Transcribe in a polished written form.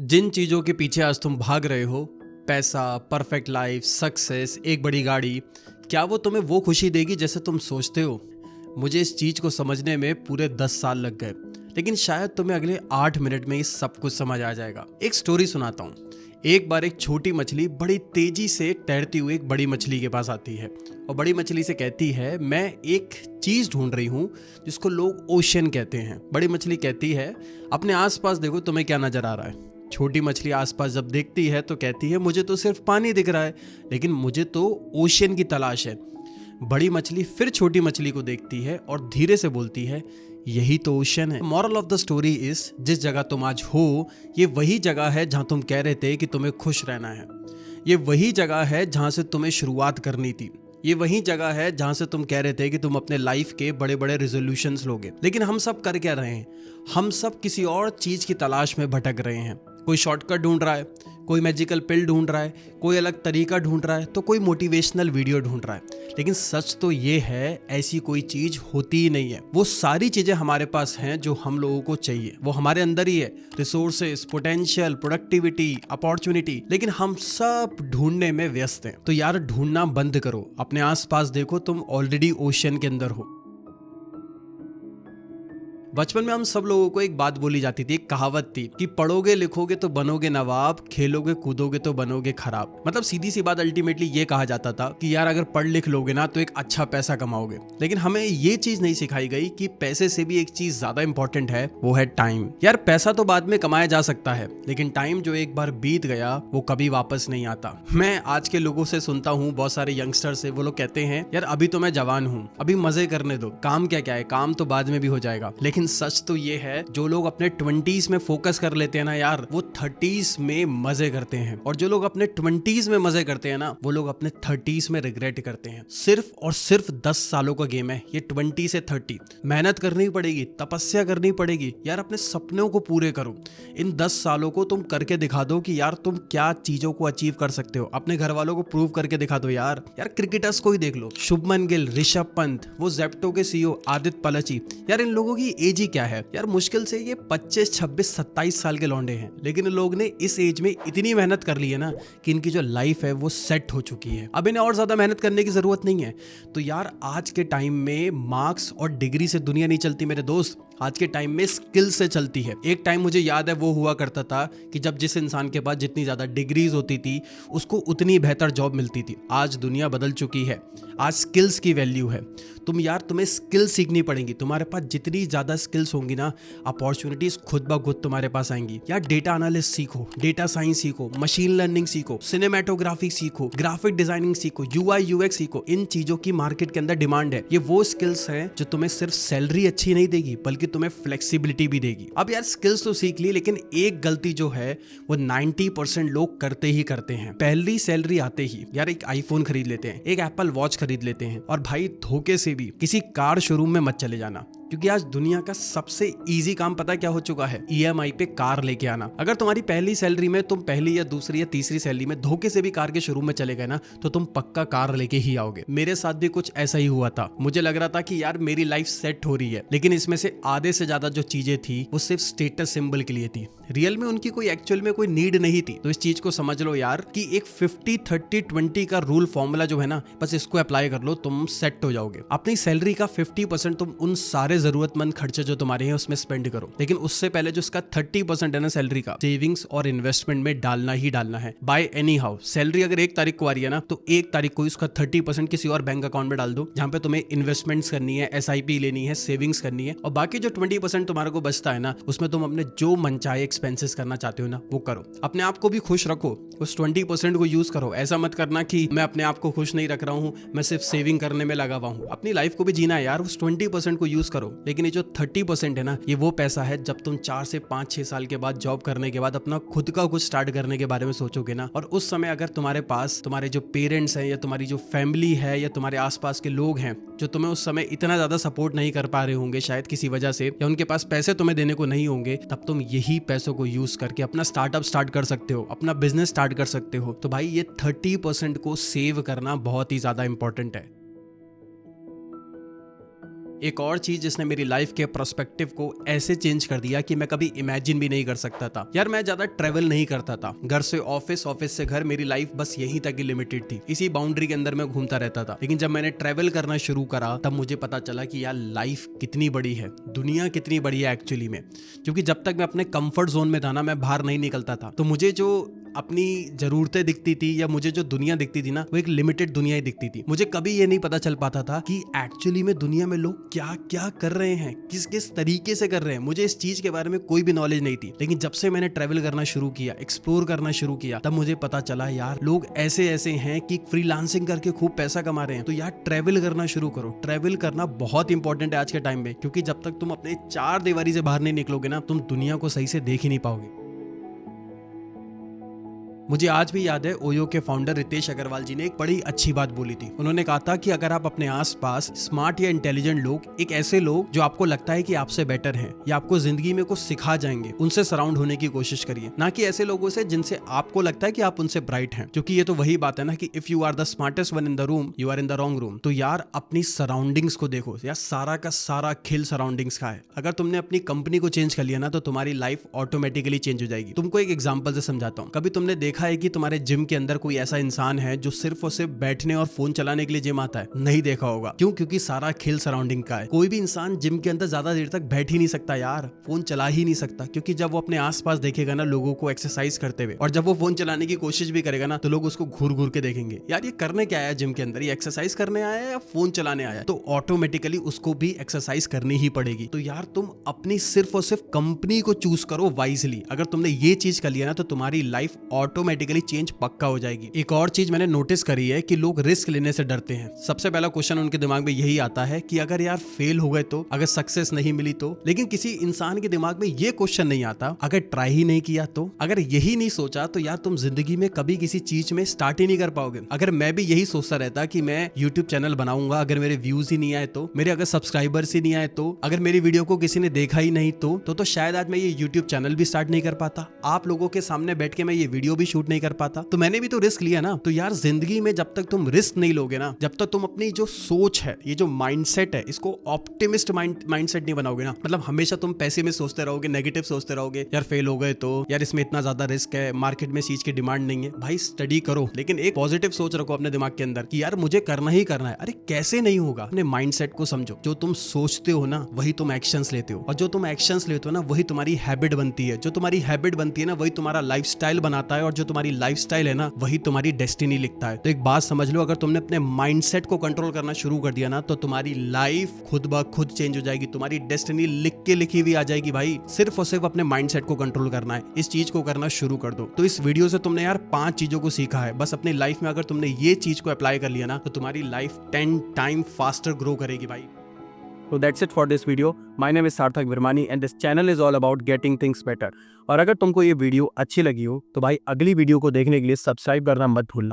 जिन चीज़ों के पीछे आज तुम भाग रहे हो, पैसा, परफेक्ट लाइफ, सक्सेस, एक बड़ी गाड़ी, क्या वो तुम्हें वो खुशी देगी जैसे तुम सोचते हो? मुझे इस चीज़ को समझने में पूरे 10 साल लग गए, लेकिन शायद तुम्हें अगले 8 मिनट में ही सब कुछ समझ आ जाएगा। एक स्टोरी सुनाता हूँ। एक बार एक छोटी मछली बड़ी तेजी से तैरती हुई एक बड़ी मछली के पास आती है और बड़ी मछली से कहती है, मैं एक चीज़ ढूंढ रही हूँ जिसको लोग ओशन कहते हैं। बड़ी मछली कहती है, अपने आसपास देखो, तुम्हें क्या नजर आ रहा है? छोटी मछली आसपास जब देखती है तो कहती है, मुझे तो सिर्फ पानी दिख रहा है, लेकिन मुझे तो ओशन की तलाश है। बड़ी मछली फिर छोटी मछली को देखती है और धीरे से बोलती है, यही तो ओशन है। Moral of the story is, जिस जगह तुम आज हो, ये वही जगह है जहां तुम कह रहे थे कि तुम्हें खुश रहना है। ये वही जगह है जहां से तुम्हें शुरुआत करनी थी। ये वही जगह है जहां से तुम कह रहे थे कि तुम अपने लाइफ के बड़े बड़े रेजोल्यूशंस लोगे। लेकिन हम सब कर क्या रहे हैं? हम सब किसी और चीज की तलाश में भटक रहे हैं। कोई शॉर्टकट ढूंढ रहा है, कोई मैजिकल पिल ढूंढ रहा है, कोई अलग तरीका ढूंढ रहा है, तो कोई मोटिवेशनल वीडियो ढूंढ रहा है। लेकिन सच तो ये है, ऐसी कोई चीज होती ही नहीं है। वो सारी चीजें हमारे पास हैं जो हम लोगों को चाहिए, वो हमारे अंदर ही है। रिसोर्सेस, पोटेंशियल, प्रोडक्टिविटी, अपॉर्चुनिटी, लेकिन हम सब ढूंढने में व्यस्त हैं। तो यार, ढूंढना बंद करो, अपने आसपास देखो, तुम ऑलरेडी ओशन के अंदर हो। बचपन में हम सब लोगों को एक बात बोली जाती थी, एक कहावत थी कि पढ़ोगे लिखोगे तो बनोगे नवाब, खेलोगे कूदोगे तो बनोगे खराब। मतलब सीधी सी बात, अल्टीमेटली ये कहा जाता था कि यार, अगर पढ़ लिख लोगे ना तो एक अच्छा पैसा कमाओगे। लेकिन हमें ये चीज नहीं सिखाई गई कि पैसे से भी एक चीज ज्यादा इंपॉर्टेंट है, वो है टाइम। यार, पैसा तो बाद में कमाया जा सकता है, लेकिन टाइम जो एक बार बीत गया वो कभी वापस नहीं आता। मैं आज के लोगों से सुनता हूँ, बहुत सारे यंगस्टर से, वो लोग कहते हैं, यार अभी तो मैं जवान हूँ, अभी मजे करने दो, काम क्या है, काम तो बाद में भी हो जाएगा। लेकिन सच तो ये है, जो लोग अपने 20s में फोकस कर लेते हैं ना यार, वो 30s में मजे करते हैं। और जो लोग अपने 20s में मजे करते हैं ना, वो लोग अपने 30s में रिग्रेट करते हैं। सिर्फ और सिर्फ 10 सालों का गेम है ये, 20 से 30। मेहनत करनी पड़ेगी, तपस्या करनी पड़ेगी यार, अपने सपनों को पूरे करो। इन 10 सालों को तुम करके दिखा दो कि यार तुम क्या चीजों को अचीव कर सकते हो। अपने घर वालों को प्रूव करके दिखा दो यार। क्रिकेटर्स को ही देख लो, शुभमन गिल, ऋषभ पंत, वो जेप्टो के सीईओ आदित्य पलची, यार इन लोगों की एज ही क्या है यार? मुश्किल से ये 25, 26, 27 साल के लौंडे हैं, लेकिन इन लोग ने इस एज में इतनी मेहनत कर ली है ना कि इनकी जो लाइफ है वो सेट हो चुकी है। अब इन्हें और ज्यादा मेहनत करने की जरूरत नहीं है। तो यार, आज के टाइम में मार्क्स और डिग्री से दुनिया नहीं चलती मेरे दोस्त। आज के टाइम में स्किल से चलती है। एक टाइम मुझे याद है वो हुआ करता था कि जब जिस इंसान के पास जितनी ज्यादा डिग्रीज होती थी उसको उतनी बेहतर जॉब मिलती थी। आज दुनिया बदल चुकी है, आज स्किल्स की वैल्यू है। तुम्हें स्किल सीखनी पड़ेगी। तुम्हारे पास जितनी ज्यादा स्किल्स होंगी ना, अपॉर्चुनिटीज खुद ब खुद तुम्हारे पास आएंगी। यार, डेटा एनालिस्ट सीखो, डेटा साइंस सीखो, मशीन लर्निंग सीखो, सिनेमेटोग्राफी सीखो, ग्राफिक डिजाइनिंग सीखो, यूआई यूएक्स सीखो। इन चीजों की मार्केट के अंदर डिमांड है। ये वो स्किल्स हैं जो तुम्हें सिर्फ सैलरी अच्छी नहीं देगी, बल्कि तुम्हें फ्लेक्सिबिलिटी भी देगी। अब यार, स्किल्स तो सीख ली, लेकिन एक गलती जो है वो 90% लोग करते ही करते हैं। पहली सैलरी आते ही यार एक आईफोन खरीद लेते हैं, एक एप्पल वॉच खरीद लेते हैं। और भाई, धोखे से भी किसी कार शोरूम में मत चले जाना, क्योंकि आज दुनिया का सबसे इजी काम पता क्या हो चुका है? ईएमआई पे कार लेके आना। अगर तुम्हारी पहली सैलरी में तुम पहली या दूसरी या तीसरी सैलरी में धोखे से भी कार के शोरूम में चले गए ना, तो तुम पक्का कार लेके ही आओगे। मेरे साथ भी कुछ ऐसा ही हुआ था। मुझे लग रहा था कि यार मेरी लाइफ सेट हो रही है, लेकिन इसमें से आधे से ज्यादा जो चीजें थी वो सिर्फ स्टेटस सिंबल के लिए थी। रियल में उनकी कोई एक्चुअल में कोई नीड नहीं थी। तो इस चीज को समझ लो यार कि एक 50-30-20 का रूल फॉर्मूला जो है ना, बस इसको अप्लाई कर लो, तुम सेट हो जाओगे। अपनी सैलरी का 50% तुम उन सारे जरूरतमंद खर्चे जो तुम्हारे हैं उसमें स्पेंड करो, लेकिन उससे पहले जो इसका 30% है ना सैलरी का, सेविंग्स और इन्वेस्टमेंट में डालना ही डालना है। बाय एनी हाउ, सैलरी अगर 1 तारीख को आ रही है ना, तो 1 तारीख को उसका 30% किसी और बैंक अकाउंट में डाल दो, जहां पे तुम्हें इन्वेस्टमेंट्स करनी है, एसआईपी लेनी है, सेविंग्स करनी है। और बाकी जो 20% तुम्हारे को बचता है ना, उसमें तुम अपने जो मनचाहे एक्सपेंसेस करना चाहते हो ना, वो करो। अपने आप को भी खुश रखो, उस 20% को यूज करो। ऐसा मत करना कि मैं अपने आप को खुश नहीं रख रहा हूं, मैं सिर्फ सेविंग करने में लगा हुआ हूं। अपनी लाइफ को भी जीना है यार, उस 20% को यूज करो। लेकिन ये जो 30% है ना, ये वो पैसा है जब तुम 4 से 5-6 साल के बाद जॉब करने के बाद अपना खुद का कुछ स्टार्ट करने के बारे में सोचोगे ना, और उस समय अगर तुम्हारे पास तुम्हारे जो पेरेंट्स हैं या तुम्हारी जो फैमिली है या तुम्हारे आसपास के लोग हैं जो तुम्हें उस समय इतना ज्यादा सपोर्ट नहीं कर पा रहे होंगे शायद किसी वजह से, या उनके पास पैसे तुम्हें देने को नहीं होंगे, तब तुम यही पैसों को यूज करके अपना स्टार्टअप स्टार्ट कर सकते हो, अपना बिजनेस स्टार्ट कर सकते हो। तो भाई, ये 30% को सेव करना बहुत ही ज्यादा इंपॉर्टेंट है। एक और चीज जिसने मेरी लाइफ के पर्सपेक्टिव को ऐसे चेंज कर दिया कि मैं कभी इमेजिन भी नहीं कर सकता था। यार मैं ज्यादा ट्रेवल नहीं करता था, घर से ऑफिस, ऑफिस से घर, मेरी लाइफ बस यहीं तक ही लिमिटेड थी, इसी बाउंड्री के अंदर मैं घूमता रहता था। लेकिन जब मैंने ट्रेवल करना शुरू करा तब मुझे पता चला कि यार लाइफ कितनी बड़ी है, दुनिया कितनी बड़ी है एक्चुअली में। क्योंकि जब तक मैं अपने कंफर्ट जोन में था ना, मैं बाहर नहीं निकलता था, तो मुझे जो अपनी जरूरतें दिखती थी या मुझे जो दुनिया दिखती थी ना, वो एक लिमिटेड दुनिया ही दिखती थी। मुझे कभी ये नहीं पता चल पाता था कि एक्चुअली में दुनिया में लोग क्या क्या कर रहे हैं, किस किस तरीके से कर रहे हैं। मुझे इस चीज के बारे में कोई भी नॉलेज नहीं थी। लेकिन जब से मैंने ट्रैवल करना शुरू किया, एक्सप्लोर करना शुरू किया, तब मुझे पता चला यार लोग ऐसे ऐसे हैं कि फ्रीलांसिंग करके खूब पैसा कमा रहे हैं। तो यार ट्रैवल करना शुरू करो। ट्रैवल करना बहुत इंपॉर्टेंट है आज के टाइम में, क्योंकि जब तक तुम अपने चार दीवारी से बाहर नहीं निकलोगे ना, तुम दुनिया को सही से देख ही नहीं पाओगे। मुझे आज भी याद है ओयो के फाउंडर रितेश अग्रवाल जी ने एक बड़ी अच्छी बात बोली थी। उन्होंने कहा था कि अगर आप अपने आसपास स्मार्ट या इंटेलिजेंट लोग, एक ऐसे लोग जो आपको लगता है कि आपसे बेटर हैं या आपको जिंदगी में कुछ सिखा जाएंगे, उनसे सराउंड होने की कोशिश करिए, ना कि ऐसे लोगों से जिनसे आपको लगता है कि आप उनसे ब्राइट हैं। क्योंकि ये तो वही बात है ना कि if you are the smartest one in the room, you are in the wrong room. तो यार अपनी सराउंडिंग्स को देखो यार, सारा का सारा खेल सराउंडिंग्स का है। अगर तुमने अपनी कंपनी को चेंज कर लिया ना, तो तुम्हारी लाइफ ऑटोमेटिकली चेंज हो जाएगी। तुमको एक एग्जांपल से समझाता हूँ। कभी तुमने देखा है कि तुम्हारे जिम के अंदर कोई ऐसा इंसान है जो सिर्फ और सिर्फ बैठने और फोन चलाने के लिए जिम आता है? नहीं देखा होगा। क्यों? क्योंकि सारा खेल सराउंडिंग का है। कोई भी इंसान जिम के अंदर ज्यादा देर तक बैठ ही नहीं सकता यार, फोन चला ही नहीं सकता। क्योंकि जब वो अपने आसपास देखेगा ना लोगों को एक्सरसाइज करते हुए, और जब वो फोन चलाने की कोशिश भी करेगा ना, तो लोग उसको घूर घूर के देखेंगे, यार ये करने क्या आया जिम के अंदर, ये एक्सरसाइज करने आया या फोन चलाने आया? तो ऑटोमेटिकली उसको भी एक्सरसाइज करनी ही पड़ेगी। तो यार तुम अपनी सिर्फ और सिर्फ कंपनी को चूज करो वाइजली। अगर तुमने ये चीज कर लिया ना, तो तुम्हारी लाइफ ऑटोमेटिकली चेंज पक्का हो जाएगी। एक और चीज मैंने नोटिस करी है कि लोग रिस्क लेने से डरते हैं। सबसे पहला क्वेश्चन उनके दिमाग में यही आता है कि अगर यार फेल हो गए तो, अगर सक्सेस नहीं मिली तो। लेकिन किसी इंसान के दिमाग में ये क्वेश्चन नहीं आता अगर ट्राई ही नहीं किया तो। अगर यही नहीं सोचा तो यार तुम जिंदगी में कभी किसी चीज में स्टार्ट ही नहीं कर पाओगे। अगर मैं भी यही सोचता रहता कि मैं यूट्यूब चैनल बनाऊंगा, अगर मेरे व्यूज ही नहीं आए तो, मेरे अगर सब्सक्राइबर्स ही नहीं आए तो, अगर मेरी वीडियो को किसी ने देखा ही नहीं तो शायद आज मैं ये यूट्यूब चैनल भी स्टार्ट नहीं कर पाता, आप लोगों के सामने बैठ के मैं ये वीडियो भी शूट नहीं कर पाता। तो मैंने भी तो रिस्क लिया ना। तो यार जिंदगी में जब तक तुम रिस्क नहीं लोगे ना, जब तक तुम अपनी जो सोच है, ये जो माइंडसेट है, इसको ऑप्टिमिस्ट माइंडसेट नहीं बनाओगे ना, मतलब हमेशा तुम पैसे में सोचते रहोगे, नेगेटिव सोचते रहोगे, यार फेल हो गए तो, यार इसमें इतना ज्यादा रिस्क है, मार्केट में इस चीज की डिमांड नहीं है। भाई स्टडी करो, लेकिन एक पॉजिटिव सोच रखो अपने दिमाग के अंदर कि यार मुझे करना ही करना है। अरे कैसे नहीं होगा? अपने माइंडसेट को समझो। जो तुम सोचते हो ना, वही तुम एक्शंस लेते हो, और जो तुम एक्शंस लेते हो ना, वही तुम्हारी हैबिट बनती है। जो तुम्हारी हैबिट बनती है ना, वही तुम्हारा लाइफस्टाइल बनाता है, और जो तुम्हारी लाइफस्टाइल है ना, वही तुम्हारी डेस्टिनी लिखता है। तो एक बात समझ लो, अगर तुमने अपने माइंडसेट को कंट्रोल करना शुरू कर दिया ना, तो तुम्हारी लाइफ खुद ब खुद चेंज हो जाएगी। तुम्हारी डेस्टिनी लिख के लिखी हुई आ जाएगी। भाई सिर्फ और सिर्फ अपने माइंडसेट को कंट्रोल करना है, इस चीज को करना शुरू कर दो। तो इस वीडियो से तुमने यार 5 चीजों को सीखा है। बस अपनी लाइफ में अगर तुमने ये चीज को अप्लाई कर लिया ना, तो तुम्हारी लाइफ 10 टाइम फास्टर ग्रो करेगी भाई। So that's it for this video. My name is Sarthak Virmani and this channel is all about getting things better. और अगर तुमको ये वीडियो अच्छी लगी हो तो भाई अगली वीडियो को देखने के लिए सब्सक्राइब करना मत भूलना।